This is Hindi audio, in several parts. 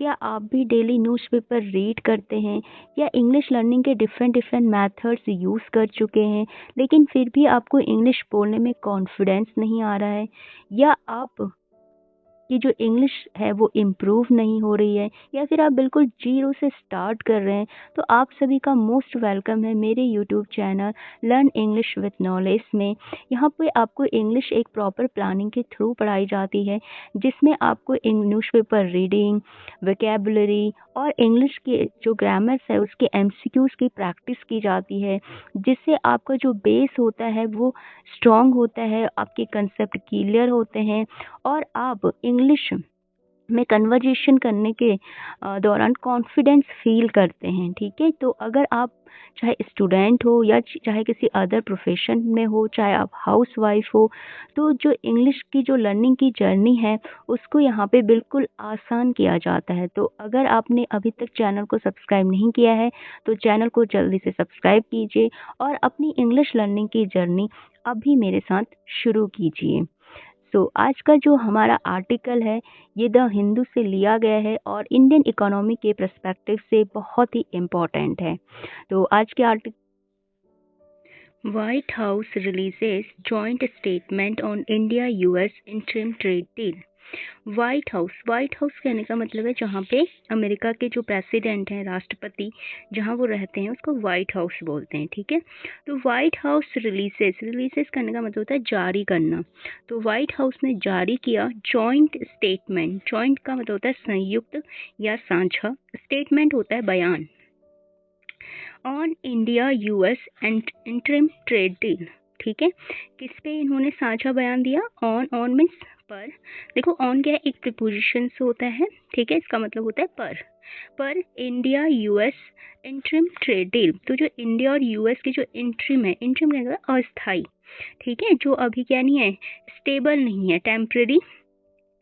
क्या आप भी डेली न्यूज़पेपर रीड करते हैं या इंग्लिश लर्निंग के डिफरेंट डिफरेंट मेथड्स यूज़ कर चुके हैं, लेकिन फिर भी आपको इंग्लिश बोलने में कॉन्फिडेंस नहीं आ रहा है, या आप की जो इंग्लिश है वो इम्प्रूव नहीं हो रही है, या फिर आप बिल्कुल जीरो से स्टार्ट कर रहे हैं, तो आप सभी का मोस्ट वेलकम है मेरे YouTube channel learn English with knowledge में। यहाँ पे आपको इंग्लिश एक प्रॉपर प्लानिंग के थ्रू पढ़ाई जाती है, जिसमें आपको न्यूज़पेपर रीडिंग, वोकैबुलरी और इंग्लिश के जो ग्रामर्स है उसके एमसीक्यूज़ की प्रैक्टिस की जाती है, जिससे आपका जो बेस होता है वो स्ट्रॉन्ग होता है, आपके कंसेप्ट क्लियर होते हैं और आप इंग्लिश में कन्वर्जेशन करने के दौरान कॉन्फिडेंस फील करते हैं। ठीक है, तो अगर आप चाहे स्टूडेंट हो या चाहे किसी अदर प्रोफेशन में हो, चाहे आप हाउस वाइफ हो, तो जो इंग्लिश की जो लर्निंग की जर्नी है उसको यहाँ पे बिल्कुल आसान किया जाता है। तो अगर आपने अभी तक चैनल को सब्सक्राइब नहीं किया है तो चैनल को जल्दी से सब्सक्राइब कीजिए और अपनी इंग्लिश लर्निंग की जर्नी अभी मेरे साथ शुरू कीजिए। आज का जो हमारा आर्टिकल है ये द हिंदू से लिया गया है और इंडियन इकोनॉमी के पर्सपेक्टिव से बहुत ही इम्पोर्टेंट है। तो आज के article, white house releases joint statement on India US interim trade deal. White house कहने का मतलब है जहाँ पे अमेरिका के जो प्रेसिडेंट हैं, राष्ट्रपति जहाँ वो रहते हैं उसको व्हाइट हाउस बोलते हैं। ठीक है, तो व्हाइट हाउस रिलीजेस करने का मतलब होता है जारी करना। तो व्हाइट हाउस ने जारी किया जॉइंट स्टेटमेंट। जॉइंट का मतलब होता है संयुक्त या साझा, स्टेटमेंट होता है बयान, on India US interim trade deal. ठीक है, किस पे इन्होंने साझा बयान दिया? ऑन मीन्स पर। देखो ऑन क्या है, एक प्रीपोजिशन से होता है। ठीक है, इसका मतलब होता है पर India US interim trade deal. तो जो इंडिया और यूएस की जो इंटरिम है, इंटरिम क्या होता है? अस्थाई। ठीक है, जो अभी क्या नहीं है, स्टेबल नहीं है, टेम्परेरी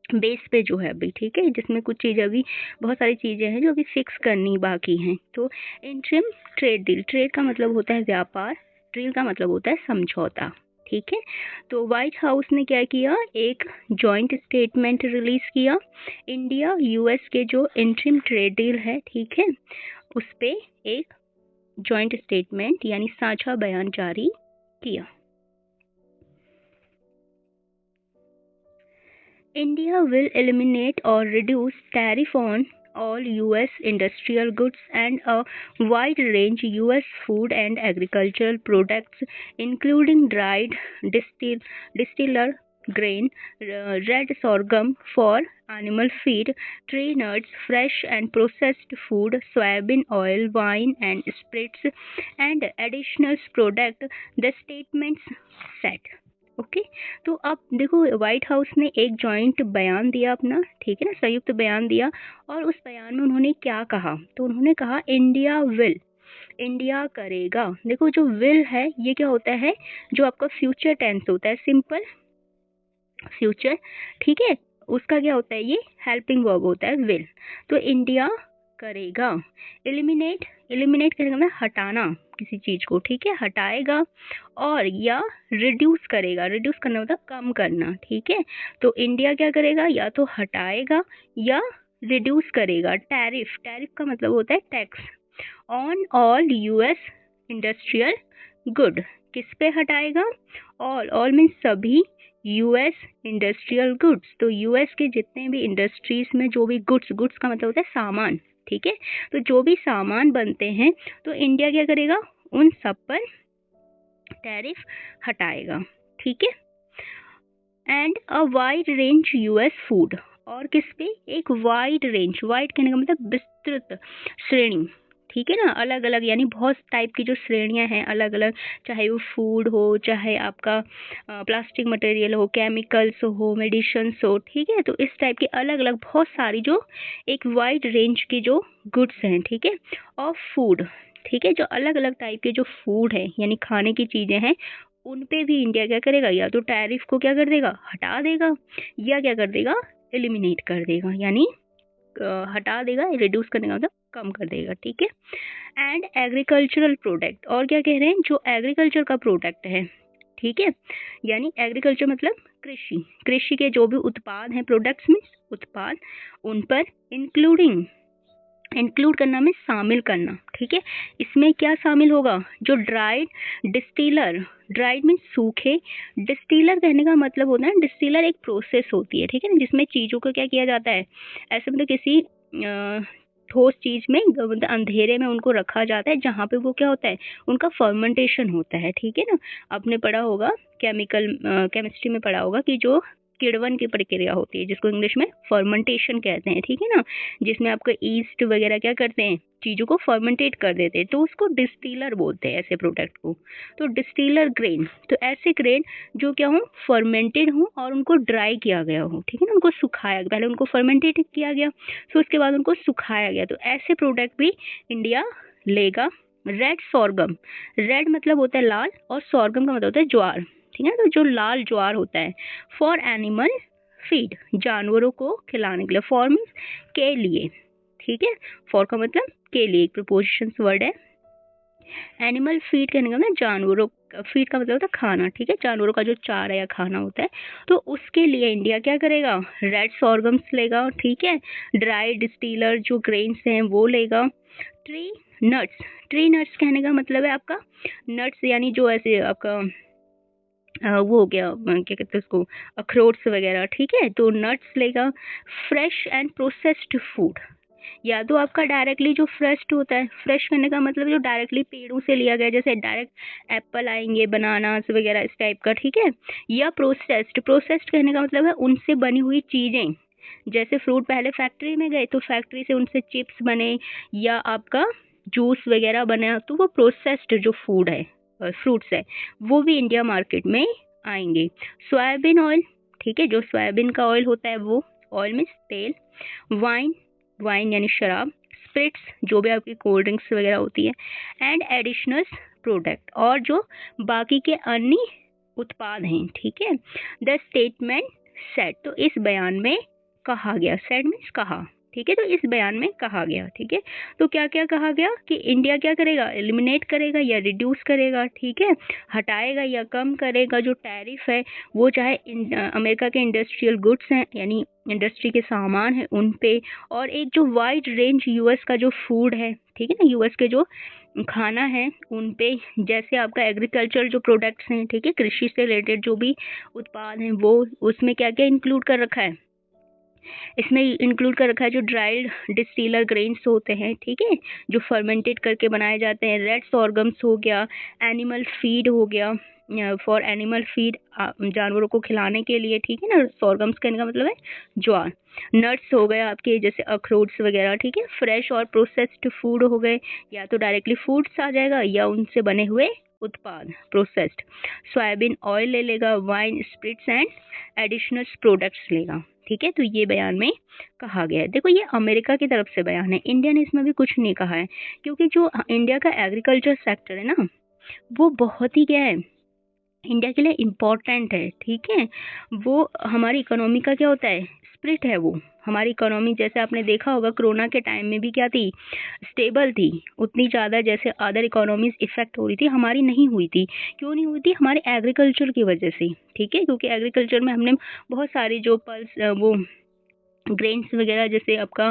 बेस पे जो है अभी। ठीक है, जिसमें कुछ चीज़ अभी, बहुत सारी चीज़ें हैं जो अभी फिक्स करनी बाकी हैं। तो इंटरिम ट्रेड डील, ट्रेड का मतलब होता है व्यापार, डील का मतलब होता है समझौता। ठीक है, तो व्हाइट हाउस ने क्या किया, एक जॉइंट स्टेटमेंट रिलीज किया इंडिया यूएस के जो इंटरिम ट्रेड डील है। ठीक है, उस पे एक जॉइंट स्टेटमेंट यानी साझा बयान जारी किया। India will eliminate or reduce tariff on all US industrial goods and a wide range US food and agricultural products, including dried distiller grain, red sorghum for animal feed, tree nuts, fresh and processed food, soybean oil, wine and spirits, and additional product, the statements said. Okay, तो अब देखो व्हाइट हाउस ने एक जॉइंट बयान दिया अपना, ठीक है ना, संयुक्त बयान दिया, और उस बयान में उन्होंने क्या कहा? तो उन्होंने कहा इंडिया विल, इंडिया करेगा। देखो जो विल है ये क्या होता है, जो आपका फ्यूचर टेंस होता है, सिंपल फ्यूचर। ठीक है, उसका क्या होता है, ये हेल्पिंग वर्ब होता है विल। तो इंडिया करेगा। एलिमिनेट करने का मतलब हटाना किसी चीज को। ठीक है, हटाएगा, और या रिड्यूस करेगा, रिड्यूस करना मतलब कम करना। ठीक है, तो इंडिया क्या करेगा, या तो हटाएगा या रिड्यूस करेगा टैरिफ। टैरिफ का मतलब होता है tax, on all US industrial good. किस पे हटाएगा? ऑल मीन्स सभी यूएस इंडस्ट्रियल गुड्स। तो यूएस के जितने भी इंडस्ट्रीज में जो भी गुड्स का मतलब होता है सामान। ठीक है, तो जो भी सामान बनते हैं तो इंडिया क्या करेगा, उन सब पर टैरिफ हटाएगा। ठीक है, and a wide range US food, और किस पे? एक वाइड रेंज, वाइड कहने का मतलब विस्तृत श्रेणी। ठीक है ना, अलग अलग यानी बहुत टाइप की जो श्रेणियां हैं अलग अलग, चाहे वो फूड हो, चाहे आपका प्लास्टिक मटेरियल हो, केमिकल्स हो, मेडिसिन्स हो। ठीक है, तो इस टाइप की अलग अलग बहुत सारी जो एक वाइड रेंज की जो गुड्स हैं, ठीक है, और फूड। ठीक है, जो अलग अलग टाइप के जो फूड है यानी खाने की चीज़ें हैं, उन पे भी इंडिया क्या करेगा, या तो टैरिफ को क्या कर देगा, हटा देगा, या क्या कर देगा, एलिमिनेट कर देगा, यानी हटा देगा, रिड्यूस करने का मतलब कम कर देगा। ठीक है, एंड एग्रीकल्चरल प्रोडक्ट, और क्या कह रहे हैं, जो एग्रीकल्चर का प्रोडक्ट है, ठीक है। यानी एग्रीकल्चर मतलब कृषि, कृषि के जो भी उत्पाद हैं, प्रोडक्ट्स में उत्पाद, उन पर इंक्लूड करना में शामिल करना, ठीक है। इसमें क्या शामिल होगा, जो ड्राइड डिस्टिलर, ड्राइड में सूखे, डिस्टिलर कहने का मतलब होता है, डिस्टिलर एक प्रोसेस होती है, ठीक है ना, जिसमें चीज़ों को क्या किया जाता है, ऐसे मतलब किसी ठोस चीज़ में मतलब अंधेरे में उनको रखा जाता है, जहाँ पे वो क्या होता है, उनका फर्मेंटेशन होता है, ठीक है ना। आपने पढ़ा होगा केमिस्ट्री में पढ़ा होगा कि जो किण्वन की प्रक्रिया होती है, जिसको इंग्लिश में फर्मेंटेशन कहते हैं, ठीक है ना, जिसमें आपका ईस्ट वगैरह क्या करते हैं, चीज़ों को फर्मेंटेट कर देते हैं, तो उसको डिस्टिलर बोलते हैं ऐसे प्रोडक्ट को। तो डिस्टिलर ग्रेन, तो ऐसे ग्रेन जो क्या हो, फर्मेंटेड हो और उनको ड्राई किया गया हो, ठीक है ना, उनको सुखाया, पहले उनको फर्मेंटेट किया गया, फिर उसके बाद उनको सुखाया गया, तो ऐसे प्रोडक्ट भी इंडिया लेगा। रेड सॉर्गम, रेड मतलब होता है लाल और सॉर्गम का मतलब होता है ज्वार, ठीक है। तो जो लाल ज्वार होता है, फॉर एनिमल फीड, जानवरों को खिलाने के लिए, फॉर मीन्स के लिए, ठीक है, फॉर का मतलब के लिए, एक प्रीपोजिशन वर्ड है। एनिमल फीड कहने का मतलब जानवरों, फीड का मतलब होता है खाना, ठीक है, जानवरों का जो चारा या खाना होता है, तो उसके लिए इंडिया क्या करेगा, रेड सॉर्गम्स लेगा, ठीक है, ड्राई डिस्टिलर जो ग्रेन्स हैं वो लेगा। ट्री नट्स, ट्री नट्स कहने का मतलब है आपका नट्स, यानी जो ऐसे आपका वो हो गया, क्या कहते हैं उसको, अखरोट्स वगैरह, ठीक है, तो नट्स लेगा। फ्रेश एंड प्रोसेस्ड फूड, या तो आपका डायरेक्टली जो फ्रेश होता है, फ्रेश करने का मतलब जो डायरेक्टली पेड़ों से लिया गया, जैसे डायरेक्ट एप्पल आएंगे, बनानास वगैरह इस टाइप का, ठीक है। या प्रोसेस्ड, प्रोसेस्ड कहने का मतलब है उनसे बनी हुई चीज़ें, जैसे फ्रूट पहले फैक्ट्री में गए तो फैक्ट्री से उनसे चिप्स बने या आपका जूस वगैरह बना, तो वो प्रोसेस्ड जो फूड है, फ्रूट्स है, वो भी इंडिया मार्केट में आएंगे। सोयाबीन ऑयल, ठीक है, जो सोयाबीन का ऑयल होता है वो, ऑयल में तेल। वाइन, वाइन यानी शराब। स्पिरिट्स, जो भी आपकी कोल्ड ड्रिंक्स वगैरह होती है। एंड एडिशनल प्रोडक्ट, और जो बाकी के अन्य उत्पाद हैं, ठीक है। द स्टेटमेंट सेड, तो इस बयान में कहा गया, सेड मीन्स कहा, ठीक है, तो इस बयान में कहा गया, ठीक है। तो क्या क्या कहा गया कि इंडिया क्या करेगा, एलिमिनेट करेगा या रिड्यूस करेगा, ठीक है, हटाएगा या कम करेगा जो टैरिफ है, वो चाहे अमेरिका के इंडस्ट्रियल गुड्स हैं, यानी इंडस्ट्री के सामान है उन पे, और एक जो वाइड रेंज यूएस का जो फूड है, ठीक है ना, यूएस के जो खाना है उन पे, जैसे आपका एग्रीकल्चर जो प्रोडक्ट्स हैं, ठीक है, कृषि से रिलेटेड जो भी उत्पाद हैं, वो उसमें क्या क्या इंक्लूड कर रखा है, इसमें इंक्लूड कर रखा है जो ड्राइड डिस्टिलर ग्रेन्स होते हैं, ठीक है, जो फर्मेंटेड करके बनाए जाते हैं। रेड सॉर्गम्स हो गया, एनिमल फीड हो गया, फॉर एनिमल फीड, जानवरों को खिलाने के लिए, ठीक है ना, सॉर्गम्स कहने का मतलब है ज्वार। नट्स हो गए आपके, जैसे अखरोट्स वगैरह, ठीक है। फ्रेश और प्रोसेस्ड फूड हो गए, या तो डायरेक्टली फूड्स आ जाएगा या उनसे बने हुए उत्पाद, प्रोसेस्ड। सोयाबीन ऑयल ले लेगा, wine, spirits and additional products लेगा, ठीक है। तो ये बयान में कहा गया है। देखो ये अमेरिका की तरफ से बयान है, इंडिया ने इसमें भी कुछ नहीं कहा है, क्योंकि जो इंडिया का एग्रीकल्चर सेक्टर है ना, वो बहुत ही क्या है, इंडिया के लिए इम्पोर्टेंट है, ठीक है। वो हमारी इकोनॉमी का क्या होता है, स्प्रिट है वो। हमारी इकोनॉमी, जैसे आपने देखा होगा कोरोना के टाइम में भी क्या थी, स्टेबल थी, उतनी ज़्यादा जैसे अदर इकोनॉमीज इफेक्ट हो रही थी, हमारी नहीं हुई थी। क्यों नहीं हुई थी, हमारे एग्रीकल्चर की वजह से, ठीक है, क्योंकि एग्रीकल्चर में हमने बहुत सारी जो पल्स वो ग्रेन्स वगैरह, जैसे आपका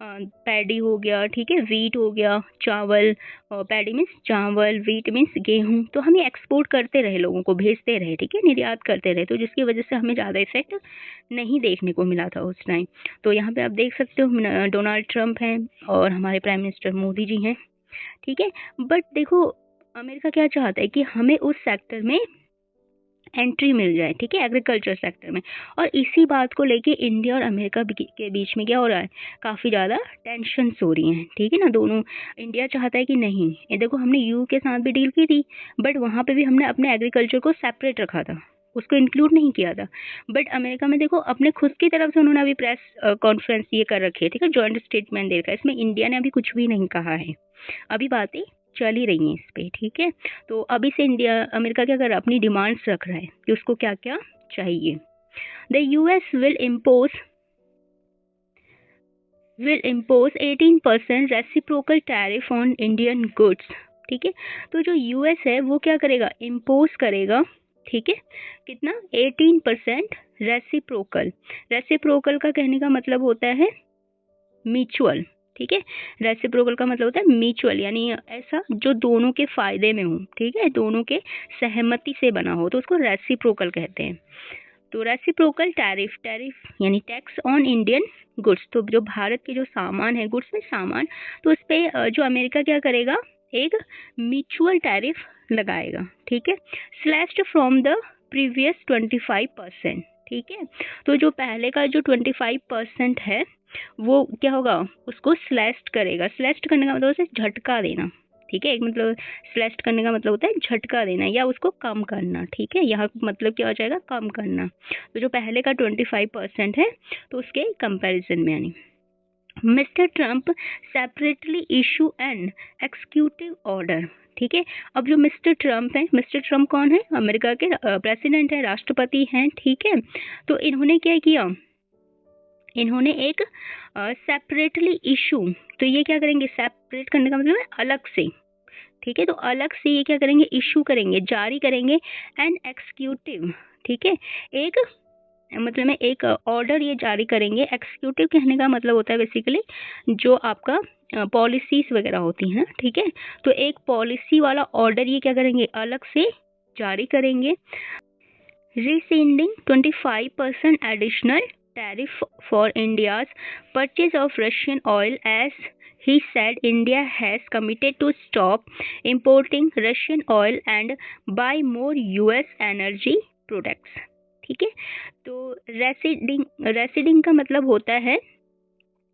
पैडी हो गया, ठीक है, वीट हो गया, चावल, पैडी मीन्स चावल, वीट मीन्स गेहूं, तो हम ये एक्सपोर्ट करते रहे, लोगों को भेजते रहे, ठीक है, निर्यात करते रहे, तो जिसकी वजह से हमें ज़्यादा इफेक्ट नहीं देखने को मिला था उस टाइम। तो यहाँ पे आप देख सकते हो डोनाल्ड ट्रंप हैं और हमारे प्राइम मिनिस्टर मोदी जी हैं, ठीक है। बट देखो अमेरिका क्या चाहता है कि हमें उस सेक्टर में एंट्री मिल जाए, ठीक है, एग्रीकल्चर सेक्टर में। और इसी बात को लेके इंडिया और अमेरिका के बीच में क्या हो रहा है, काफ़ी ज़्यादा टेंशन्स हो रही हैं, ठीक है ना। दोनों, इंडिया चाहता है कि नहीं, ये देखो हमने यू के साथ भी डील की थी, बट वहाँ पे भी हमने अपने एग्रीकल्चर को सेपरेट रखा था, उसको इंक्लूड नहीं किया था। बट अमेरिका में देखो अपने खुद की तरफ से उन्होंने अभी प्रेस कॉन्फ्रेंस ये कर रखी है, ठीक है, जॉइंट स्टेटमेंट दे रखा है, इसमें इंडिया ने अभी कुछ भी नहीं कहा है, अभी बातें चल ही रही हैं इस पे, ठीक है। तो अभी से इंडिया, अमेरिका क्या कर रहा है, अपनी डिमांड्स रख रहा है कि उसको क्या क्या चाहिए। The US will impose 18% reciprocal tariff on Indian goods, ठीक है। तो जो यूएस है वो क्या करेगा, इम्पोज करेगा ठीक है, कितना 18% रेसिप्रोकल। रेसिप्रोकल का कहने का मतलब होता है म्यूचुअल, ठीक है, रेसिप्रोकल का मतलब होता है म्यूचुअल, यानी ऐसा जो दोनों के फायदे में हो, ठीक है, दोनों के सहमति से बना हो, तो उसको रेसिप्रोकल कहते हैं। तो रेसिप्रोकल टैरिफ, टैरिफ यानी टैक्स ऑन इंडियन गुड्स, तो जो भारत के जो सामान है, गुड्स में सामान, तो उस पर जो अमेरिका क्या करेगा, एक म्यूचुअल टैरिफ लगाएगा, ठीक है, स्लैश्ड फ्रॉम द प्रीवियस 25%, ठीक है। तो जो पहले का जो 25% है वो क्या होगा, उसको स्लैश्ड करेगा। स्लैश्ड करने का मतलब उसे झटका देना, ठीक है, एक मतलब स्लैश्ड करने का मतलब होता है झटका देना या उसको कम करना, ठीक है, यहाँ मतलब क्या हो जाएगा, कम करना। तो जो पहले का 25% है तो उसके कंपैरिजन में, यानी mister Trump separately issue an executive order, ठीक है। अब जो मिस्टर ट्रंप है, मिस्टर ट्रंप कौन है, अमेरिका के प्रेसिडेंट है, राष्ट्रपति हैं, ठीक है। तो इन्होंने क्या किया, इन्होंने एक सेपरेटली इशू, तो ये क्या करेंगे, सेपरेट करने का मतलब है अलग से, ठीक है, तो अलग से ये क्या करेंगे, इशू करेंगे, जारी करेंगे एन एक्सिक्यूटिव, ठीक है, एक मतलब में एक ऑर्डर ये जारी करेंगे। एक्सिक्यूटिव कहने का मतलब होता है बेसिकली जो आपका पॉलिसीज वगैरह होती हैं, ठीक है, तो एक पॉलिसी वाला ऑर्डर ये क्या करेंगे, अलग से जारी करेंगे। rescinding 25% additional tariff for India's purchase of Russian oil, as he said India has committed to stop importing Russian oil and buy more US energy products, ठीक है। तो रेसिडिंग का मतलब होता है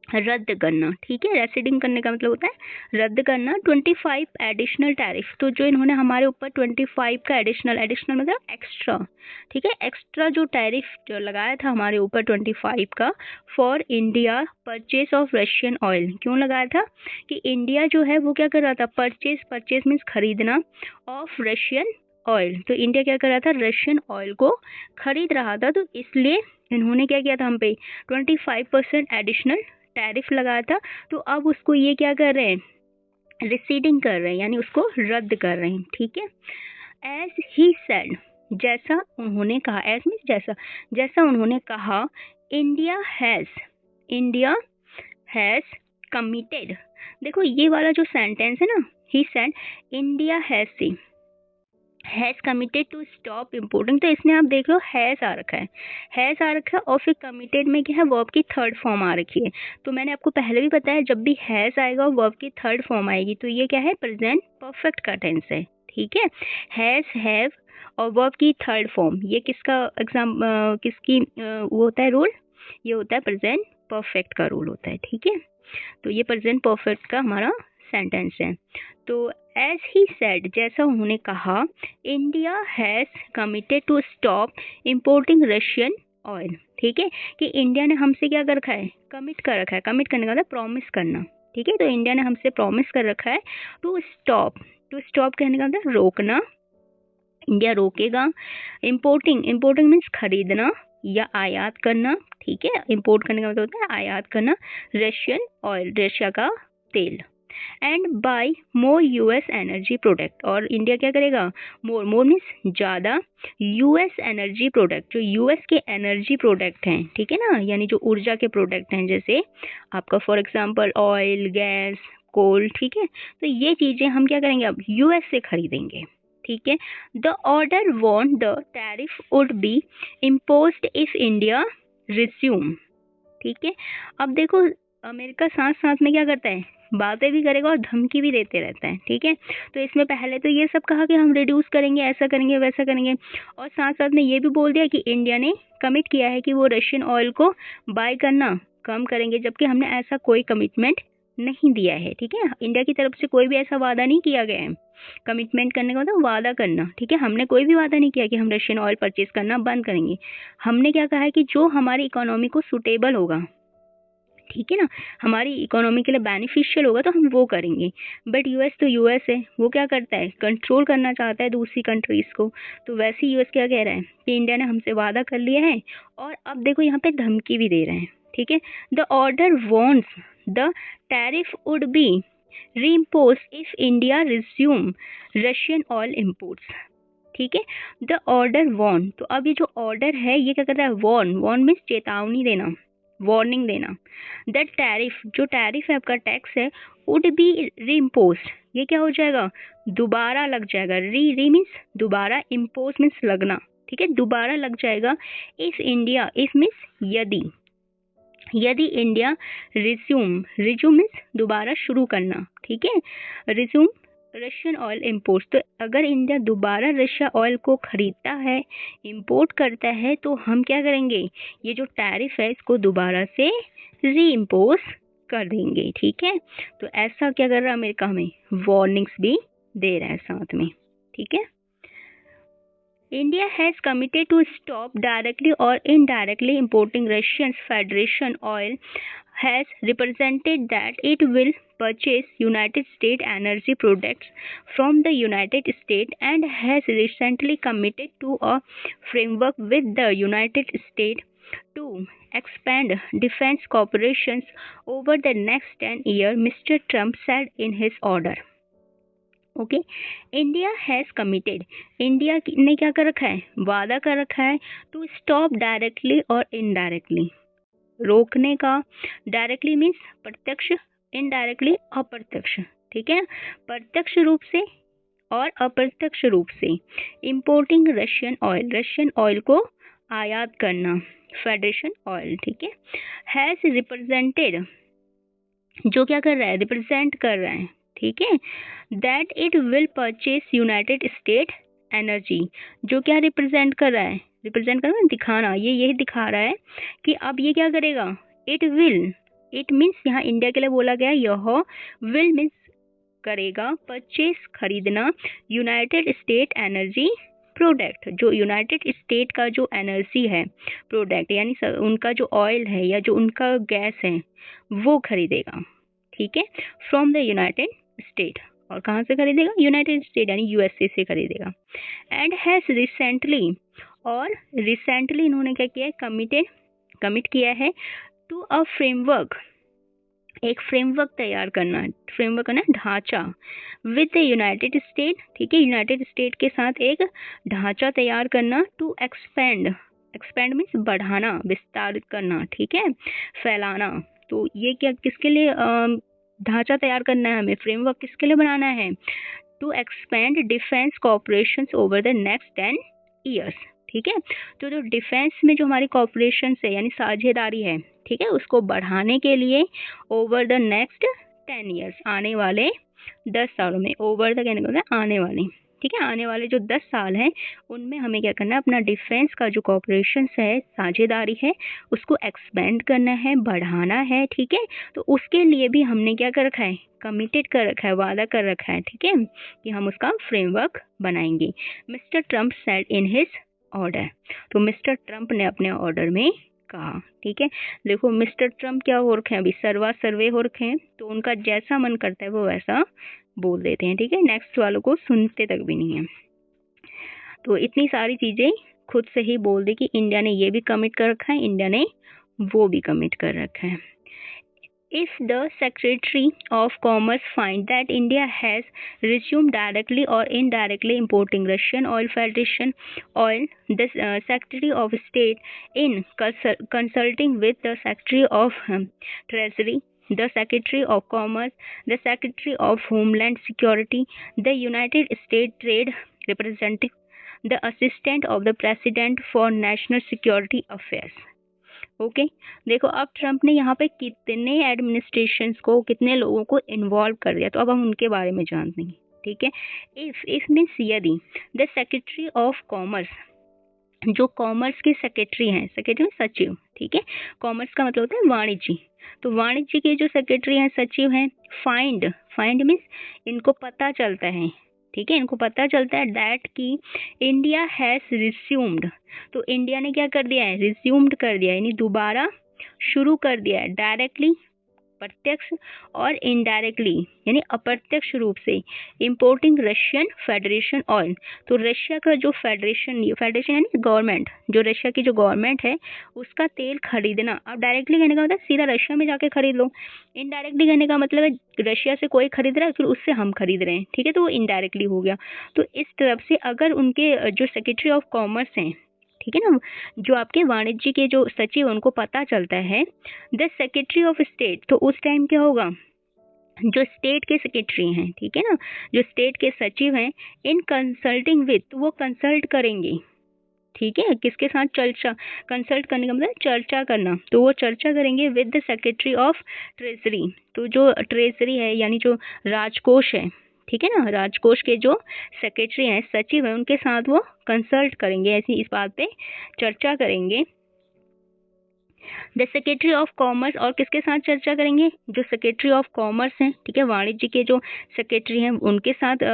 रद्द करना, ठीक है, रेसिडिंग करने का मतलब होता है रद्द करना। 25 एडिशनल टैरिफ, तो जो इन्होंने हमारे ऊपर 25 का एडिशनल मतलब एक्स्ट्रा, ठीक है, एक्स्ट्रा जो टैरिफ जो लगाया था हमारे ऊपर 25 का, for India purchase of Russian oil, क्यों लगाया था कि इंडिया जो है वो क्या कर रहा था, परचेज मीन्स खरीदना, ऑफ रशियन ऑयल, तो इंडिया क्या कर रहा था, रशियन ऑयल को खरीद रहा था, तो इसलिए इन्होंने क्या किया था, हम पे 25% एडिशनल टैरिफ लगाया था। तो अब उसको ये क्या कर रहे हैं, रिसीडिंग कर रहे हैं, यानी उसको रद्द कर रहे हैं, ठीक है। एज ही सेड, जैसा उन्होंने कहा, एज मीन्स जैसा, जैसा उन्होंने कहा, इंडिया हैज कमिटेड, देखो ये वाला जो सेंटेंस है ना, he said India has committed to stop importing, तो इसमें आप देख लो हैज आ रखा है और फिर कमिटेड में क्या है, वर्ब की थर्ड फॉर्म आ रखी है। तो मैंने आपको पहले भी बताया जब भी हैज आएगा और वर्ब की थर्ड फॉर्म आएगी तो ये क्या है, प्रेजेंट परफेक्ट का टेंस है, ठीक है। हैज, हैव और वर्ब की थर्ड फॉर्म, ये किसका किसकी वो होता है रूल, ये होता है प्रेजेंट परफेक्ट का रूल होता है, ठीक है। तो ये प्रेजेंट परफेक्ट का हमारा सेंटेंस है। तो एज ही सेड, जैसा उन्होंने कहा, India has committed to stop importing Russian oil, ठीक है, कि इंडिया ने हमसे क्या कर रखा है, कमिट कर रखा है, कमिट करने का मतलब प्रॉमिस करना, ठीक है, तो इंडिया ने हमसे प्रॉमिस कर रखा है टू स्टॉप कहने का मतलब रोकना, इंडिया रोकेगा। इम्पोर्टिंग मीन्स खरीदना या आयात करना, ठीक है, इम्पोर्ट करने का मतलब होता है आयात करना, रशियन ऑयल, रशिया का तेल। And buy more US energy product, और इंडिया क्या करेगा, मोर मीन्स ज़्यादा, यूएस एनर्जी प्रोडक्ट, जो यूएस के एनर्जी प्रोडक्ट हैं, ठीक है ना, यानी जो ऊर्जा के प्रोडक्ट हैं, जैसे आपका फॉर एग्जांपल ऑयल, गैस, कोल, ठीक है, तो ये चीज़ें हम क्या करेंगे, अब यूएस से खरीदेंगे, ठीक है। The order want the tariff would B imposed if India resume, ठीक है। अब देखो अमेरिका साथ साथ में क्या करता है, बातें भी करेगा और धमकी भी देते रहता है, ठीक है। तो इसमें पहले तो ये सब कहा कि हम रिड्यूस करेंगे, ऐसा करेंगे, वैसा करेंगे, और साथ साथ में ये भी बोल दिया कि इंडिया ने कमिट किया है कि वो रशियन ऑयल को बाय करना कम करेंगे, जबकि हमने ऐसा कोई कमिटमेंट नहीं दिया है, ठीक है। इंडिया की तरफ से कोई भी ऐसा वादा नहीं किया गया है, कमिटमेंट करने का मतलब वादा करना, ठीक है, हमने कोई भी वादा नहीं किया कि हम रशियन ऑयल परचेज करना बंद करेंगे। हमने क्या कहा है कि जो हमारी इकोनॉमी को सुटेबल होगा, ठीक है ना, हमारी इकोनॉमी के लिए बेनिफिशियल होगा तो हम वो करेंगे। बट यूएस तो यूएस है, वो क्या करता है, कंट्रोल करना चाहता है दूसरी कंट्रीज़ को, तो वैसे ही यूएस क्या कह रहा है कि इंडिया ने हमसे वादा कर लिया है और अब देखो यहाँ पे धमकी भी दे रहे हैं, ठीक है। The order wants the tariff would be reimposed if India resume Russian oil imports, ठीक है। द ऑर्डर वॉर्न, तो अब ये जो ऑर्डर है ये क्या कर रहा है, वॉर्न मीन्स चेतावनी देना, वार्निंग देना। द टैरिफ, जो टैरिफ है आपका टैक्स है, वुड बी रीइम्पोज्ड, ये क्या हो जाएगा, दोबारा लग जाएगा। री मीन्स दोबारा, इम्पोज मीन्स लगना, ठीक है, दोबारा लग जाएगा। इफ इंडिया, इफ मीन्स यदि इंडिया रिज्यूम मीन्स दोबारा शुरू करना, ठीक है, रिज्यूम रशियन ऑयल इम्पोर्ट, तो अगर इंडिया दोबारा रशिया ऑयल को खरीदता है, इंपोर्ट करता है, तो हम क्या करेंगे, ये जो टैरिफ है इसको दोबारा से री इम्पोज कर देंगे, ठीक है। तो ऐसा क्या कर रहा है अमेरिका, हमें वार्निंग्स भी दे रहा है साथ में, ठीक है। India has committed to stop directly or indirectly importing Russian Federation oil, has represented that it will purchase United States energy products from the United States, and has recently committed to a framework with the United States to expand defense cooperations over the next 10 years, Mr. Trump said in his order. Okay, India has committed, India ने क्या कर रखा है, वादा कर रखा है, टू स्टॉप डायरेक्टली और इनडायरेक्टली, रोकने का। डायरेक्टली मीन्स प्रत्यक्ष, इनडायरेक्टली अप्रत्यक्ष, ठीक है, प्रत्यक्ष रूप से और अप्रत्यक्ष रूप से। इंपोर्टिंग रशियन ऑयल को आयात करना, फेडरेशन ऑयल, ठीक है। हैज़ रिप्रेजेंटेड, जो क्या कर रहा है, रिप्रेजेंट कर रहा है, ठीक है। That it will purchase United state energy, जो क्या रिप्रेजेंट कर रहा है, रिप्रेजेंट करना, दिखाना, ये यही दिखा रहा है कि अब ये क्या करेगा, इट विल, इट मीन्स यहाँ इंडिया के लिए बोला गया, यह विल मीन्स करेगा, परचेज खरीदना, यूनाइटेड स्टेट एनर्जी प्रोडक्ट, जो यूनाइटेड स्टेट का जो एनर्जी है प्रोडक्ट, यानी उनका जो ऑयल है या जो उनका गैस है वो खरीदेगा, ठीक है, फ्रॉम द यूनाइटेड स्टेट, और कहाँ से खरीदेगा, यूनाइटेड स्टेट यानी यूएसए से खरीदेगा। एंड हैज़ रिसेंटली, और रिसेंटली इन्होंने क्या किया है, कमिट किया है टू अ फ्रेमवर्क, एक फ्रेमवर्क तैयार करना, फ्रेमवर्क करना, ढांचा, विद द यूनाइटेड स्टेट, ठीक है, यूनाइटेड स्टेट के साथ एक ढांचा तैयार करना, टू एक्सपेंड मीन्स बढ़ाना, विस्तारित करना, ठीक है, फैलाना। तो ये क्या, किसके लिए ढांचा तैयार करना है हमें, फ्रेमवर्क किसके लिए बनाना है, to expand defence cooperation over the next 10 years, ठीक है। तो जो डिफेंस में जो हमारी कॉपरेशन है यानी साझेदारी है, ठीक है, उसको बढ़ाने के लिए ओवर द नेक्स्ट 10 ईयर्स, आने वाले 10 सालों में, ओवर द कहने का आने वाले, ठीक है, आने वाले जो 10 साल हैं उनमें हमें क्या करना है, अपना डिफेंस का जो कॉपरेशन है, साझेदारी है, उसको एक्सपेंड करना है, बढ़ाना है, ठीक है। तो उसके लिए भी हमने क्या कर रखा है, कमिटेड कर रखा है, वादा कर रखा है, ठीक है, कि हम उसका फ्रेमवर्क बनाएंगे। Mister Trump said in his order, तो मिस्टर ट्रम्प ने अपने ऑर्डर में कहा, ठीक है। देखो मिस्टर ट्रम्प क्या हो रखे हैं, अभी सर्वे हो रखे हैं, तो उनका जैसा मन करता है वो वैसा बोल देते हैं, ठीक है, नेक्स्ट वालों को सुनते तक भी नहीं है। तो इतनी सारी चीज़ें खुद से ही बोल दी कि इंडिया ने ये भी कमिट कर रखा है, इंडिया ने वो भी कमिट कर रखा है। If the Secretary of Commerce finds that India has resumed directly or indirectly importing Russian Oil Federation oil, the Secretary of State, in consulting with the Secretary of Treasury, the Secretary of Commerce, the Secretary of Homeland Security, the United States Trade Representative, the Assistant of the President for National Security Affairs, okay. देखो अब ट्रम्प ने यहाँ पे कितने एडमिनिस्ट्रेशंस को, कितने लोगों को इन्वॉल्व कर दिया, तो अब हम उनके बारे में जानते हैं, ठीक है। इफ मीन्स यदि, द सेक्रेटरी ऑफ कॉमर्स, जो कॉमर्स के सेक्रेटरी हैं, सेक्रेटरी में सचिव, ठीक है, कॉमर्स का मतलब होता है वाणिज्य, तो वाणिज्य के जो सेक्रेटरी हैं, सचिव हैं, फाइंड मीन्स इनको पता चलता है, ठीक है, इनको पता चलता है दैट कि इंडिया हैज़ रिज्यूम्ड, तो इंडिया ने क्या कर दिया है, रिज्यूम्ड कर दिया, यानी दोबारा शुरू कर दिया है, डायरेक्टली प्रत्यक्ष और इनडायरेक्टली यानी अप्रत्यक्ष रूप से इम्पोर्टिंग रशियन फेडरेशन ऑयल। तो रशिया का जो फेडरेशन यानी गवर्नमेंट, जो रशिया की जो गवर्नमेंट है उसका तेल खरीदना। अब डायरेक्टली कहने का मतलब सीधा रशिया में जाके खरीद लो, इनडायरेक्टली कहने का मतलब है रशिया से कोई खरीद रहा है फिर उससे हम खरीद रहे हैं, ठीक है, तो वो इनडायरेक्टली हो गया। तो इस तरफ से अगर उनके जो सेक्रेटरी ऑफ कॉमर्स हैं, ठीक है ना, जो आपके वाणिज्य के जो सचिव उनको पता चलता है द सेक्रेटरी ऑफ स्टेट, तो उस टाइम क्या होगा, जो स्टेट के सेक्रेटरी हैं, ठीक है ना, जो स्टेट के सचिव हैं, इन कंसल्टिंग विद, तो वो कंसल्ट करेंगे, ठीक है, किसके साथ, चर्चा, कंसल्ट करने का मतलब चर्चा करना, तो वो चर्चा करेंगे with the secretary of treasury. तो जो ट्रेजरी है यानी जो राजकोष है, ठीक है ना, राजकोष के जो सेक्रेटरी हैं, सचिव हैं, उनके साथ वो कंसल्ट करेंगे, ऐसी इस बात पे चर्चा करेंगे। द सेक्रेटरी ऑफ कॉमर्स, और किसके साथ चर्चा करेंगे, जो सेक्रेटरी ऑफ कॉमर्स हैं, ठीक है, वाणिज्य के जो सेक्रेटरी हैं उनके साथ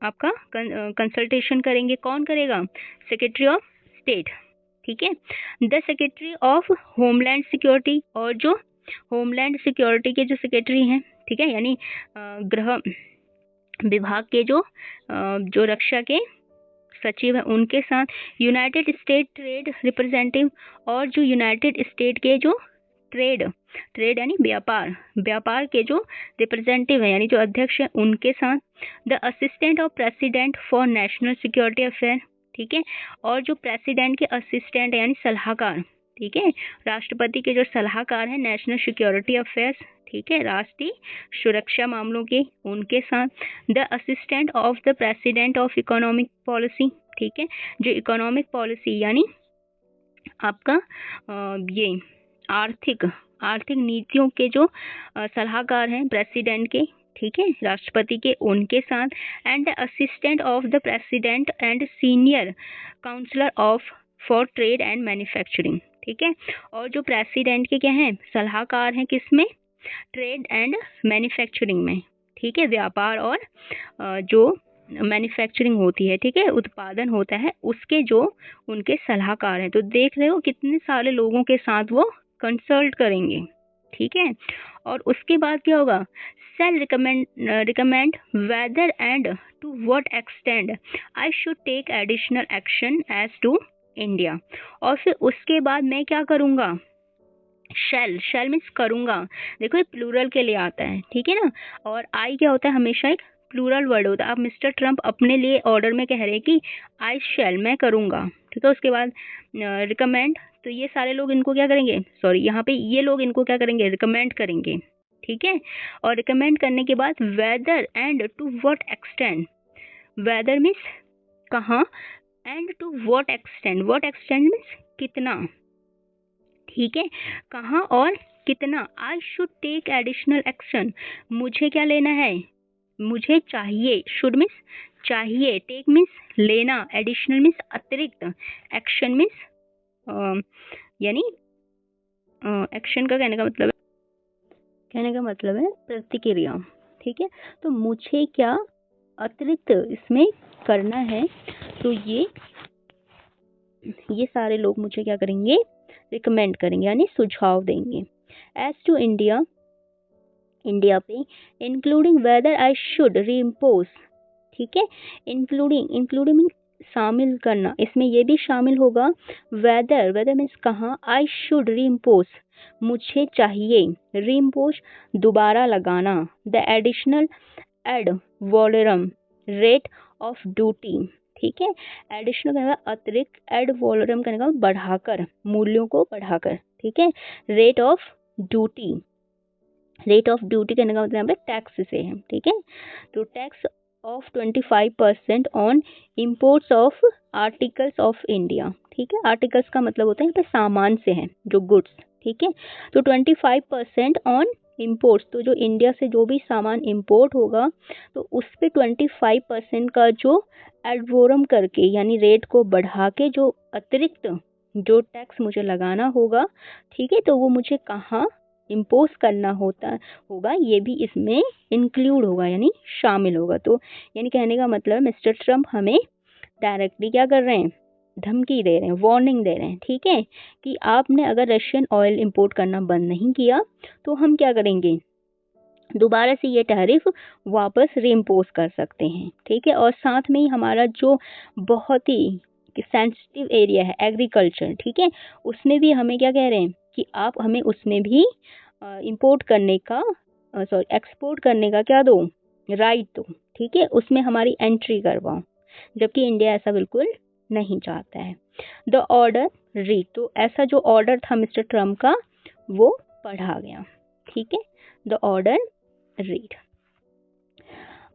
आपका कंसल्टेशन करेंगे। कौन करेगा, सेक्रेटरी ऑफ स्टेट, ठीक है। The secretary of homeland security, और जो होमलैंड सिक्योरिटी के जो सेक्रेटरी हैं, ठीक है, यानी गृह विभाग के जो रक्षा के सचिव हैं उनके साथ। यूनाइटेड स्टेट ट्रेड रिप्रेजेंटेटिव, और जो यूनाइटेड स्टेट के जो ट्रेड यानी व्यापार के जो रिप्रेजेंटेटिव है यानी जो अध्यक्ष है उनके साथ। The assistant of president for national security affair, ठीक है, और जो प्रेसिडेंट के असिस्टेंट यानी सलाहकार, ठीक है, राष्ट्रपति के जो सलाहकार हैं नेशनल सिक्योरिटी अफेयर्स, ठीक है, राष्ट्रीय सुरक्षा मामलों के, उनके साथ। The assistant of the president of economic policy, ठीक है, जो इकोनॉमिक पॉलिसी यानी आपका ये आर्थिक नीतियों के जो सलाहकार हैं प्रेसिडेंट के, ठीक है, राष्ट्रपति के, उनके साथ। And the assistant of the president and senior counsellor of for trade and manufacturing, ठीक है, और जो प्रेसिडेंट के क्या हैं, सलाहकार हैं, किसमें, ट्रेड एंड मैन्युफैक्चरिंग में, ठीक है, व्यापार और जो मैन्युफैक्चरिंग होती है, ठीक है, उत्पादन होता है, उसके जो उनके सलाहकार हैं। तो देख रहे हो कितने सारे लोगों के साथ वो कंसल्ट करेंगे, ठीक है। और उसके बाद क्या होगा, shall recommend whether and to what extent I should take additional action as to India. और फिर उसके बाद मैं क्या करूँगा, शेल मीन्स करूँगा, देखो ये प्लूरल के लिए आता है, ठीक है ना, और आई क्या होता है, हमेशा एक प्लूरल वर्ड होता है। अब मिस्टर ट्रम्प अपने लिए ऑर्डर में कह रहे हैं कि आई शेल, मैं करूँगा, ठीक है। उसके बाद रिकमेंड, तो ये सारे लोग इनको क्या करेंगे, सॉरी यहाँ पे ये लोग इनको क्या करेंगे, रिकमेंड करेंगे, ठीक है। और रिकमेंड करने के बाद whether and to what extent, whether means कहाँ, and to what extent means कितना, ठीक है, कहाँ और कितना। I should take additional action, मुझे क्या लेना है, मुझे चाहिए, शुड मीन्स चाहिए, टेक मीन्स लेना, एडिशनल मीन्स अतिरिक्त, एक्शन मीन्स यानी एक्शन का कहने का मतलब है प्रतिक्रिया, ठीक है। तो मुझे क्या अतिरिक्त इसमें करना है, तो ये सारे लोग मुझे क्या करेंगे, रिकमेंड करेंगे यानी सुझाव देंगे। एज टू इंडिया पे, इंक्लूडिंग वेदर आई शुड रीइम्पोज, ठीक है, इंक्लूडिंग शामिल करना, इसमें ये भी शामिल होगा, वेदर मीन्स कहाँ, आई शुड रीइम्पोज मुझे चाहिए, रीइम्पोज दोबारा लगाना, the additional ad valorem rate of duty, ठीक है, एडिशनल कहने का अतिरिक्त, एड वॉलरम कहने का बढ़ाकर, मूल्यों को बढ़ाकर, ठीक है। रेट ऑफ ड्यूटी कहने का मतलब यहाँ पे टैक्स से है, ठीक है। तो tax of 25% on imports of articles of India, ठीक है, आर्टिकल्स का मतलब होता है यहाँ पे सामान से है, जो गुड्स, ठीक है। तो 25% ऑन इम्पोर्ट्स, तो जो इंडिया से जो भी सामान इम्पोर्ट होगा तो उस पर 25% का जो एडवोरम करके यानी रेट को बढ़ा के जो अतिरिक्त जो टैक्स मुझे लगाना होगा, ठीक है, तो वो मुझे कहाँ इम्पोज करना होगा, ये भी इसमें इंक्लूड होगा यानी शामिल होगा। तो यानी कहने का मतलब मिस्टर ट्रम्प हमें डायरेक्टली क्या कर रहे हैं, धमकी दे रहे हैं, वार्निंग दे रहे हैं, ठीक है, कि आपने अगर रशियन ऑयल इंपोर्ट करना बंद नहीं किया तो हम क्या करेंगे, दोबारा से ये टैरिफ वापस रीइम्पोज कर सकते हैं, ठीक है। और साथ में ही हमारा जो बहुत ही सेंसिटिव एरिया है एग्रीकल्चर, ठीक है, उसमें भी हमें क्या कह रहे हैं कि आप हमें उसमें भी इंपोर्ट करने का एक्सपोर्ट करने का क्या दो, राइट दो, ठीक है, उसमें हमारी एंट्री करवाओ, जबकि इंडिया ऐसा बिल्कुल नहीं चाहता है। द ऑर्डर रीड, तो ऐसा जो ऑर्डर था मिस्टर ट्रम्प का वो पढ़ा गया, ठीक है, द ऑर्डर रीड।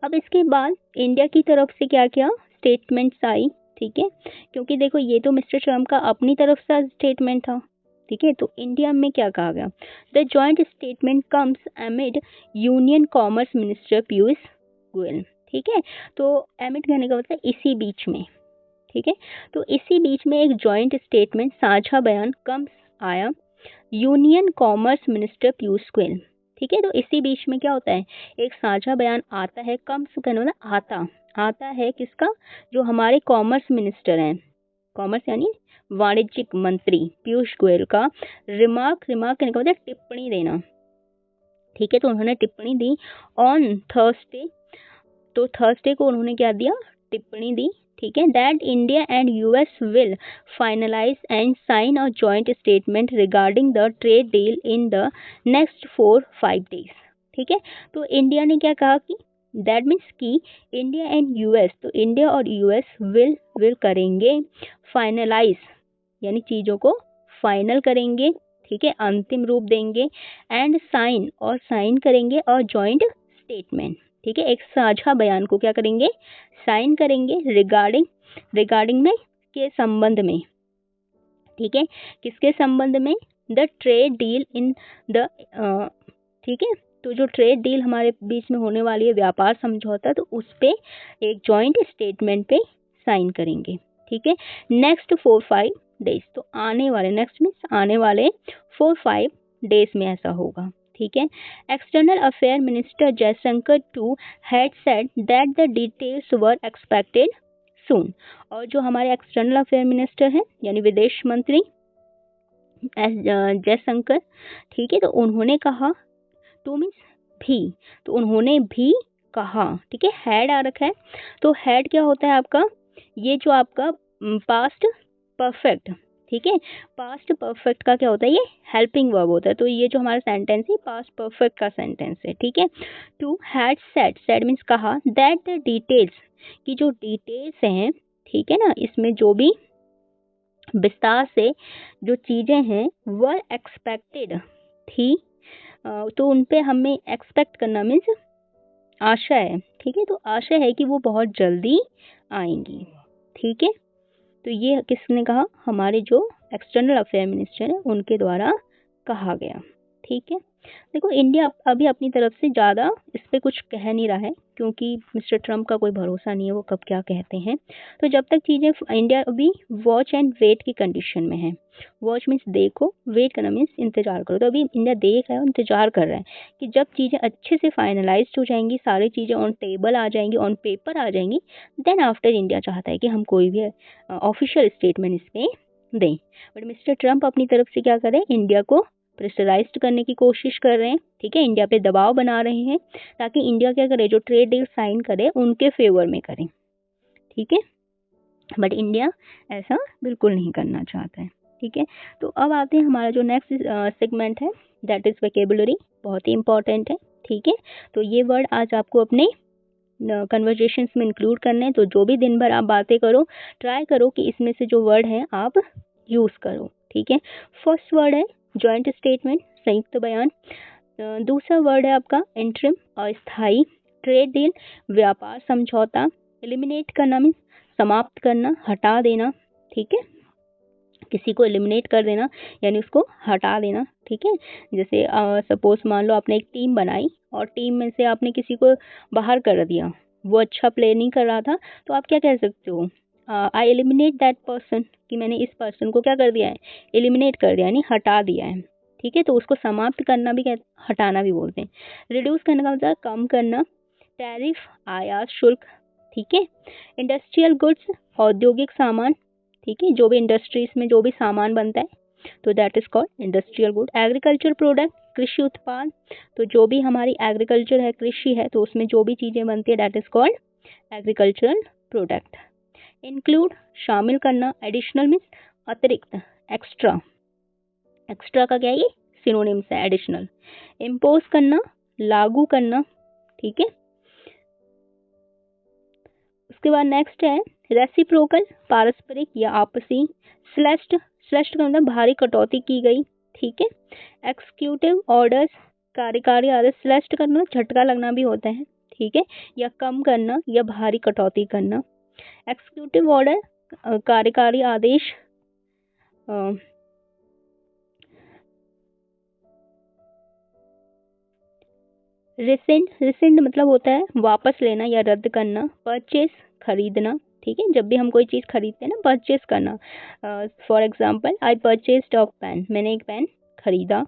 अब इसके बाद इंडिया की तरफ से क्या क्या स्टेटमेंट्स आई, ठीक है, क्योंकि देखो ये तो मिस्टर ट्रम्प का अपनी तरफ से स्टेटमेंट था, ठीक है, तो इंडिया में क्या कहा गया, the joint statement comes एमिड union commerce minister Piyush Goyal, ठीक है, तो एमिड कहने का मतलब इसी बीच में, ठीक है, तो इसी बीच में एक जॉइंट स्टेटमेंट साझा बयान कम्स आया union commerce minister Piyush Goyal, ठीक है, तो इसी बीच में क्या होता है, एक साझा बयान आता है, कम्स कहने मतलब आता है किसका, जो हमारे कॉमर्स मिनिस्टर हैं, कॉमर्स यानी वाणिज्यिक मंत्री पीयूष गोयल का, रिमार्क कहने का मतलब टिप्पणी देना, ठीक है, तो उन्होंने टिप्पणी दी ऑन थर्सडे, तो थर्सडे को उन्होंने क्या दिया, टिप्पणी दी, ठीक है, that India and US will finalise and sign a joint statement regarding the trade deal in the next 4-5 days, ठीक है, तो इंडिया ने क्या कहा कि दैट मीन्स कि इंडिया एंड यूएस, तो इंडिया और यूएस विल करेंगे फाइनलाइज, यानी चीज़ों को फाइनल करेंगे, ठीक है, अंतिम रूप देंगे, एंड साइन करेंगे और जॉइंट स्टेटमेंट, ठीक है, एक साझा बयान को क्या करेंगे, साइन करेंगे, रिगार्डिंग में के संबंध में, ठीक है, किसके संबंध में, the trade deal in the, ठीक है, तो जो ट्रेड डील हमारे बीच में होने वाली है, व्यापार समझौता, तो उस पे एक जॉइंट स्टेटमेंट पे साइन करेंगे, ठीक है, नेक्स्ट 4-5 डेज, तो आने वाले, नेक्स्ट मीन्स आने वाले 4-5 डेज में ऐसा होगा, ठीक है। External affair minister Jaishankar too had said that the details were expected soon, और जो हमारे एक्सटर्नल अफेयर मिनिस्टर हैं यानी विदेश मंत्री जयशंकर, ठीक है, तो उन्होंने कहा, टू मीन्स भी, तो उन्होंने भी कहा, ठीक है, हैड आ रखा है, तो हैड क्या होता है आपका, ये जो आपका पास्ट परफेक्ट, ठीक है, पास्ट परफेक्ट का क्या होता है, ये हेल्पिंग वर्ब होता है, तो ये जो हमारा सेंटेंस है पास्ट परफेक्ट का सेंटेंस है, ठीक है। टू हैड सेड मीन्स कहा, दैट द डिटेल्स, की जो डिटेल्स हैं, ठीक है ना, इसमें जो भी विस्तार से जो चीज़ें हैं वह एक्सपेक्टेड थी, तो उन पे हमें एक्सपेक्ट करना मीन्स आशा है, ठीक है, तो आशा है कि वो बहुत जल्दी आएंगी, ठीक है, तो ये किसने कहा, हमारे जो एक्सटर्नल अफेयर मिनिस्टर है उनके द्वारा कहा गया, ठीक है। देखो इंडिया अभी अपनी तरफ से ज़्यादा इस पर कुछ कह नहीं रहा है, क्योंकि मिस्टर ट्रम्प का कोई भरोसा नहीं है वो कब क्या कहते हैं, तो जब तक चीज़ें, इंडिया अभी वॉच एंड वेट की कंडीशन में है, वॉच मीन्स देखो, वेट करना मीन्स इंतजार करो, तो अभी इंडिया देख रहा है, इंतजार कर रहा है कि जब चीज़ें अच्छे से फाइनलाइज हो जाएंगी, सारी चीज़ें ऑन टेबल आ जाएंगी, ऑन पेपर आ जाएंगी, देन आफ्टर इंडिया चाहता है कि हम कोई भी ऑफिशियल स्टेटमेंट इस पर दें, बट मिस्टर ट्रम्प अपनी तरफ से क्या करें, इंडिया को प्रेशराइज्ड करने की कोशिश कर रहे हैं, ठीक है, इंडिया पे दबाव बना रहे हैं ताकि इंडिया क्या करे, जो ट्रेड डील साइन करे उनके फेवर में करें, ठीक है, बट इंडिया ऐसा बिल्कुल नहीं करना चाहता है, ठीक है। तो अब आते हैं हमारा जो नेक्स्ट सेगमेंट है, दैट इज वोकैबुलरी, बहुत ही इंपॉर्टेंट है, ठीक है, तो ये वर्ड आज आपको अपने कन्वर्जेशंस में इंक्लूड करने हैं, तो जो भी दिन भर आप बातें करो, ट्राई करो कि इसमें से जो वर्ड है आप यूज़ करो, ठीक है। फर्स्ट वर्ड है जॉइंट स्टेटमेंट, संयुक्त बयान, दूसरा वर्ड है आपका इंटरिम, अस्थायी, ट्रेड डील, व्यापार समझौता, एलिमिनेट करना मीन्स समाप्त करना, हटा देना, ठीक है, किसी को एलिमिनेट कर देना यानी उसको हटा देना, ठीक है, जैसे सपोज मान लो आपने एक टीम बनाई और टीम में से आपने किसी को बाहर कर दिया, वो अच्छा प्ले नहीं कर रहा था, तो आप क्या कह सकते हो, आई एलिमिनेट दैट पर्सन, कि मैंने इस पर्सन को क्या कर दिया है, एलिमिनेट कर दिया यानी हटा दिया है, ठीक है, तो उसको समाप्त करना भी हटाना भी बोलते हैं। रिड्यूस करने का मतलब कम करना, टैरिफ आयात शुल्क, ठीक है, इंडस्ट्रियल गुड्स औद्योगिक सामान, ठीक है, जो भी इंडस्ट्रीज में जो भी सामान बनता है तो that is called industrial good. Agriculture product, कृषि उत्पाद, तो जो भी हमारी एग्रीकल्चर है, कृषि है, तो उसमें जो भी चीजें बनती है that is called agricultural product. Include, शामिल करना, एडिशनल मीन्स अतिरिक्त, एक्स्ट्रा, एक्स्ट्रा का क्या है, ये सिनोनिम्स है एडिशनल। इम्पोज करना, लागू करना, ठीक है। उसके बाद नेक्स्ट है रेसिप्रोकल, पारस्परिक या आपसी। स्लेस्ट, स्लेस्ट का मतलब भारी कटौती की गई, ठीक है। एक्सक्यूटिव ऑर्डर्स, कार्यकारी आदेश, स्लेस्ट करना झटका लगना भी होता है, ठीक है, या कम करना या भारी कटौती करना। एक्सक्यूटिव ऑर्डर, कार्यकारी आदेश, रिसेंड, रिसेंड मतलब होता है वापस लेना या रद्द करना। परचेस, खरीदना, ठीक है, जब भी हम कोई चीज़ खरीदते हैं ना, परचेस करना। For example, I purchased a pen, मैंने एक पेन खरीदा।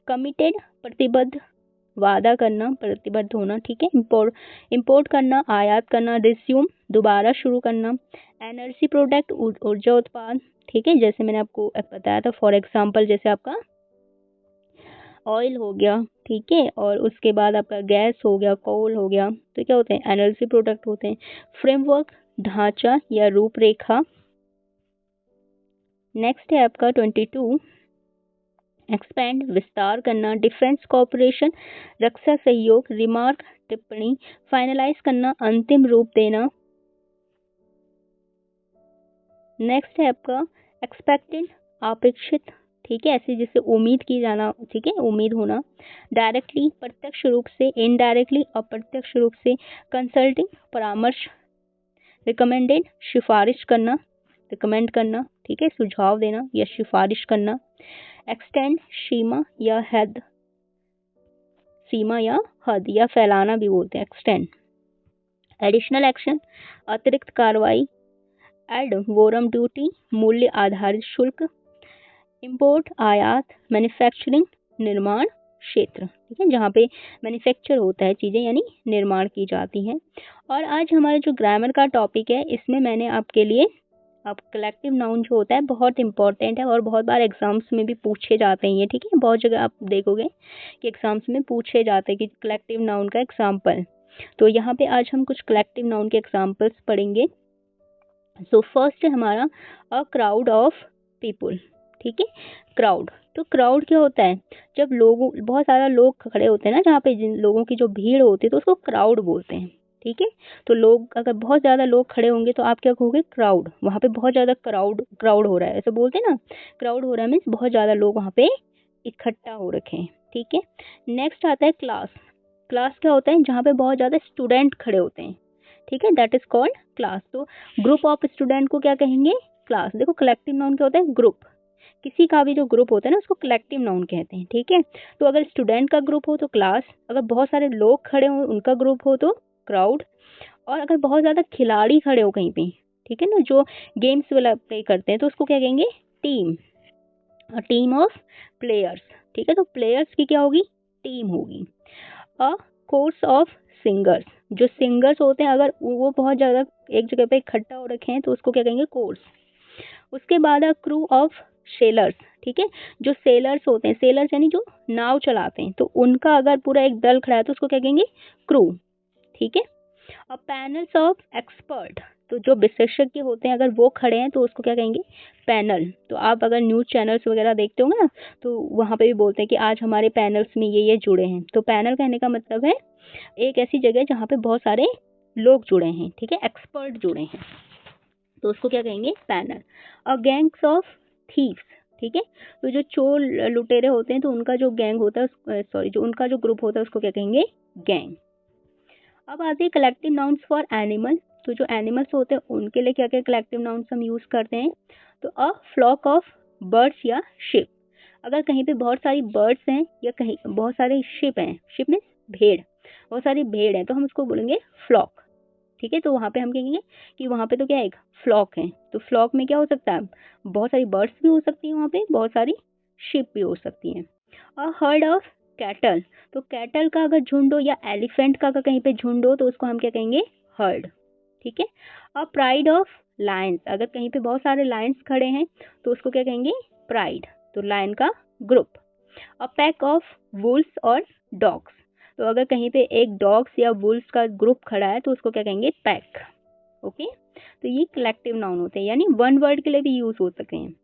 कमिटेड, प्रतिबद्ध, वादा करना, प्रतिबद्ध होना, ठीक है। इंपोर्ट करना, आयात करना। रिज्यूम, दोबारा शुरू करना। एनर्जी प्रोडक्ट, ऊर्जा उत्पाद, ठीक है, जैसे मैंने आपको बताया था, फॉर एग्जाम्पल जैसे आपका ऑयल हो गया, ठीक है, और उसके बाद आपका गैस हो गया, कोल हो गया, तो क्या होते हैं, एनर्जी प्रोडक्ट होते हैं। फ्रेमवर्क, ढांचा या रूपरेखा। नेक्स्ट है आपका 22, एक्सपेंड, विस्तार करना। डिफेंस कॉपरेशन, रक्षा सहयोग। रिमार्क, टिप्पणी। फाइनलाइज करना, अंतिम रूप देना। नेक्स्ट है आपका एक्सपेक्टेड, अपेक्षित, ठीक है, ऐसे जिससे उम्मीद की जाना, ठीक है, उम्मीद होना। डायरेक्टली, प्रत्यक्ष रूप से। इनडायरेक्टली, अप्रत्यक्ष रूप से। कंसल्टिंग, परामर्श। रिकमेंडेड, सिफारिश करना, रिकमेंड करना, ठीक है, सुझाव देना या सिफारिश करना। एक्सटेंड, सीमा या हद, सीमा या हद या फैलाना भी बोलते हैं एक्सटेंड। एडिशनल एक्शन, अतिरिक्त कार्रवाई। एड वोरम ड्यूटी, मूल्य आधारित शुल्क। इंपोर्ट, आयात। मैन्युफैक्चरिंग, निर्माण क्षेत्र, ठीक है, जहाँ पे मैन्युफैक्चर होता है चीज़ें, यानी निर्माण की जाती हैं। और आज हमारा जो ग्रामर का टॉपिक है, इसमें मैंने आपके लिए, अब कलेक्टिव नाउन जो होता है बहुत इंपॉर्टेंट है और बहुत बार एग्जाम्स में भी पूछे जाते हैं ये, ठीक है, बहुत जगह आप देखोगे कि एग्जाम्स में पूछे जाते हैं कि कलेक्टिव नाउन का एग्जाम्पल। तो यहाँ पे आज हम कुछ कलेक्टिव नाउन के एग्जाम्पल्स पढ़ेंगे। सो फर्स्ट है हमारा अ क्राउड ऑफ पीपुल, ठीक है। क्राउड, तो क्राउड क्या होता है, जब लोगों, बहुत सारा लोग खड़े होते हैं ना, जहाँ पे जिन लोगों की जो भीड़ होती है तो उसको क्राउड बोलते हैं, ठीक है। तो लोग, अगर बहुत ज़्यादा लोग खड़े होंगे तो आप क्या कहोगे, क्राउड, वहाँ पे बहुत ज़्यादा क्राउड, क्राउड हो रहा है, ऐसे बोलते हैं ना, क्राउड हो रहा है मीन्स बहुत ज़्यादा लोग वहाँ पे इकट्ठा हो रखे हैं, ठीक है। नेक्स्ट आता है क्लास। क्लास क्या होता है, जहाँ पे बहुत ज़्यादा स्टूडेंट खड़े होते हैं, ठीक है, दैट इज कॉल्ड क्लास। तो ग्रुप ऑफ स्टूडेंट को क्या कहेंगे, क्लास। देखो कलेक्टिव नाउन क्या होता है, ग्रुप, किसी का भी जो ग्रुप होता है ना उसको कलेक्टिव नाउन कहते हैं, ठीक है। तो अगर स्टूडेंट का ग्रुप हो तो क्लास, अगर बहुत सारे लोग खड़े हो उनका ग्रुप हो तो क्राउड, और अगर बहुत ज़्यादा खिलाड़ी खड़े हो कहीं पे, ठीक है ना, जो गेम्स वाला प्ले करते हैं तो उसको क्या कहेंगे, टीम, टीम ऑफ प्लेयर्स, ठीक है। तो प्लेयर्स की क्या होगी, टीम होगी। अ कोर्स ऑफ सिंगर्स, जो सिंगर्स होते हैं अगर वो बहुत ज़्यादा एक जगह पे इकट्ठा हो रखे हैं तो उसको क्या कहेंगे, कोर्स। उसके बाद अ क्रू ऑफ सेलर्स, ठीक है, जो सेलर्स होते हैं, सेलर्स यानी जो नाव चलाते हैं, तो उनका अगर पूरा एक दल खड़ा है तो उसको क्या कहेंगे, क्रू, ठीक है। और पैनल्स ऑफ एक्सपर्ट, तो जो विशेषज्ञ होते हैं अगर वो खड़े हैं तो उसको क्या कहेंगे, पैनल। तो आप अगर न्यूज़ चैनल्स वगैरह देखते होंगे ना तो वहाँ पे भी बोलते हैं कि आज हमारे पैनल्स में ये जुड़े हैं। तो पैनल कहने का मतलब है एक ऐसी जगह जहाँ पे बहुत सारे लोग जुड़े हैं, ठीक है, एक्सपर्ट जुड़े हैं, तो उसको क्या कहेंगे, पैनल। और गैंग्स ऑफ थीव्स, ठीक है, तो जो चोर लुटेरे होते हैं तो उनका जो गैंग होता है, सॉरी, जो उनका जो ग्रुप होता है उसको क्या कहेंगे, गैंग। अब आते हैं कलेक्टिव नाउन्स फॉर एनिमल। तो जो एनिमल्स होते हैं उनके लिए क्या क्या कलेक्टिव नाउन्स हम यूज करते हैं, तो अ फ्लॉक ऑफ बर्ड्स या शिप, अगर कहीं पे बहुत सारी बर्ड्स हैं या कहीं बहुत सारे शिप हैं, शिप मीन्स भेड़, बहुत सारी भेड़ हैं तो हम उसको बोलेंगे फ्लॉक, ठीक है। तो वहाँ पे हम कहेंगे कि वहाँ पे तो क्या है, एक फ्लॉक है, तो फ्लॉक में क्या हो सकता है, बहुत सारी बर्ड्स भी हो सकती हैं, वहाँ पे बहुत सारी शिप भी हो सकती हैं। और हर्ड ऑफ कैटल, तो कैटल का अगर झुंड हो या एलिफेंट का अगर कहीं पे झुंड हो तो उसको हम क्या कहेंगे, हर्ड, ठीक है। अ प्राइड ऑफ लायंस, अगर कहीं पे बहुत सारे लायंस खड़े हैं तो उसको क्या कहेंगे, प्राइड, तो लायन का group. A pack of Wolves और डॉग्स, तो अगर कहीं पे एक डॉग्स या वुल्स का ग्रुप खड़ा है तो उसको क्या कहेंगे, पैक। ओके, तो ये कलेक्टिव नाउन होते हैं, यानी वन वर्ड के लिए भी यूज हो सके हैं।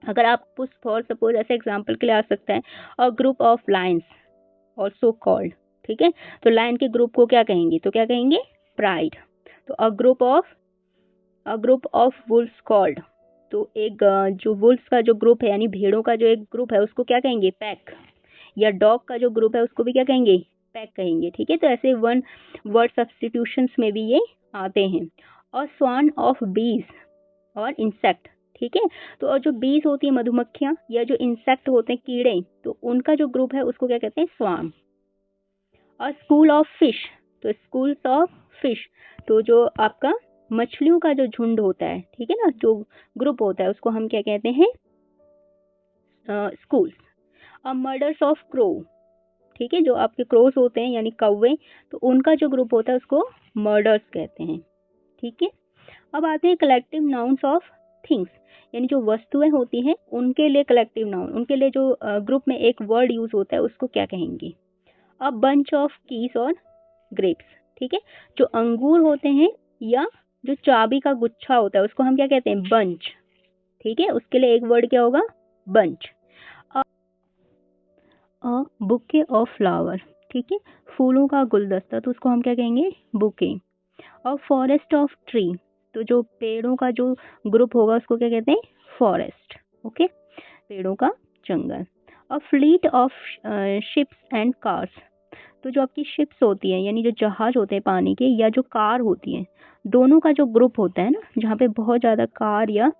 अगर आप फॉर सपोज ऐसे एग्जाम्पल के लिए आ सकता है, a group of Lions also called, ठीक है, तो लायन के ग्रुप को क्या कहेंगे, तो क्या कहेंगे, प्राइड। तो a group of Wolves called, तो एक जो वुल्स का जो ग्रुप है यानी भेड़ों का जो एक ग्रुप है उसको क्या कहेंगे, पैक। या डॉग का जो ग्रुप है उसको भी क्या कहेंगे, पैक कहेंगे, ठीक है। तो ऐसे वन वर्ड सब्स्टिट्यूशंस में भी ये आते हैं। और स्वान ऑफ बीज और इंसेक्ट, ठीक है, तो और जो बीज होती है मधुमक्खियां या जो इंसेक्ट होते हैं कीड़े, तो उनका जो ग्रुप है उसको क्या कहते हैं, स्वान। और स्कूल ऑफ फिश, तो स्कूल्स ऑफ फिश, तो जो आपका मछलियों का जो झुंड होता है, ठीक है ना, जो ग्रुप होता है उसको हम क्या कहते हैं, स्कूल्स। और मर्डर्स ऑफ क्रो, ठीक है, जो आपके क्रोस होते हैं यानी कौवे, तो उनका जो ग्रुप होता है उसको मर्डर्स कहते हैं, ठीक है। अब आते हैं कलेक्टिव नाउन्स ऑफ थिंग्स, यानी जो वस्तुएं होती हैं उनके लिए कलेक्टिव नाउन, उनके लिए जो ग्रुप में एक वर्ड यूज होता है उसको क्या कहेंगे। अब बंच ऑफ कीस और ग्रेप्स, ठीक है, जो अंगूर होते हैं या जो चाबी का गुच्छा होता है उसको हम क्या कहते हैं, बंच, ठीक है, उसके लिए एक वर्ड क्या होगा, bunch. A bouquet of flower, ठीक है, फूलों का गुलदस्ता, तो उसको हम क्या कहेंगे, बुके। और फॉरेस्ट ऑफ ट्री, तो जो पेड़ों का जो ग्रुप होगा उसको क्या कहते हैं, फॉरेस्ट। ओके, पेड़ों का जंगल। और fleet of ships and cars, तो जो आपकी शिप्स होती है यानी जो जहाज होते हैं पानी के, या जो कार होती है, दोनों का जो ग्रुप होता है ना, जहाँ पे बहुत ज़्यादा कार या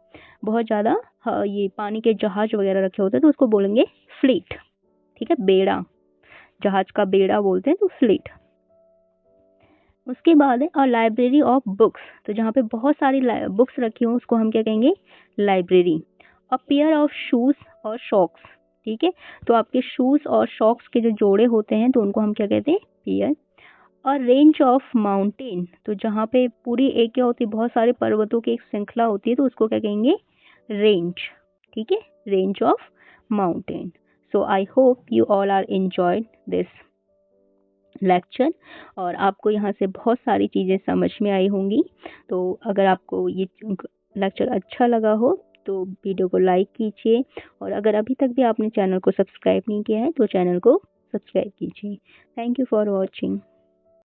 बहुत ज़्यादा ये पानी के जहाज वगैरह रखे होते हैं तो उसको बोलेंगे फ्लीट, ठीक है, बेड़ा, जहाज का बेड़ा बोलते हैं तो फ्लीट। उसके बाद है और लाइब्रेरी ऑफ बुक्स, तो जहाँ पे बहुत सारी बुक्स रखी हो उसको हम क्या कहेंगे, लाइब्रेरी। और पेयर ऑफ शूज और शॉक्स, ठीक है, तो आपके शूज और शॉक्स के जो जोड़े होते हैं तो उनको हम क्या कहते हैं, पेयर। और रेंज ऑफ माउंटेन, तो जहाँ पे पूरी एक क्या होती है, बहुत सारे पर्वतों की एक श्रृंखला होती है तो उसको क्या कहेंगे, रेंज, ठीक है, range of mountain. So I hope you all are enjoyed this lecture, और आपको यहाँ से बहुत सारी चीज़ें समझ में आई होंगी। तो अगर आपको ये लेक्चर अच्छा लगा हो तो वीडियो को लाइक कीजिए, और अगर अभी तक भी आपने चैनल को सब्सक्राइब नहीं किया है तो चैनल को सब्सक्राइब कीजिए। Thank you for watching.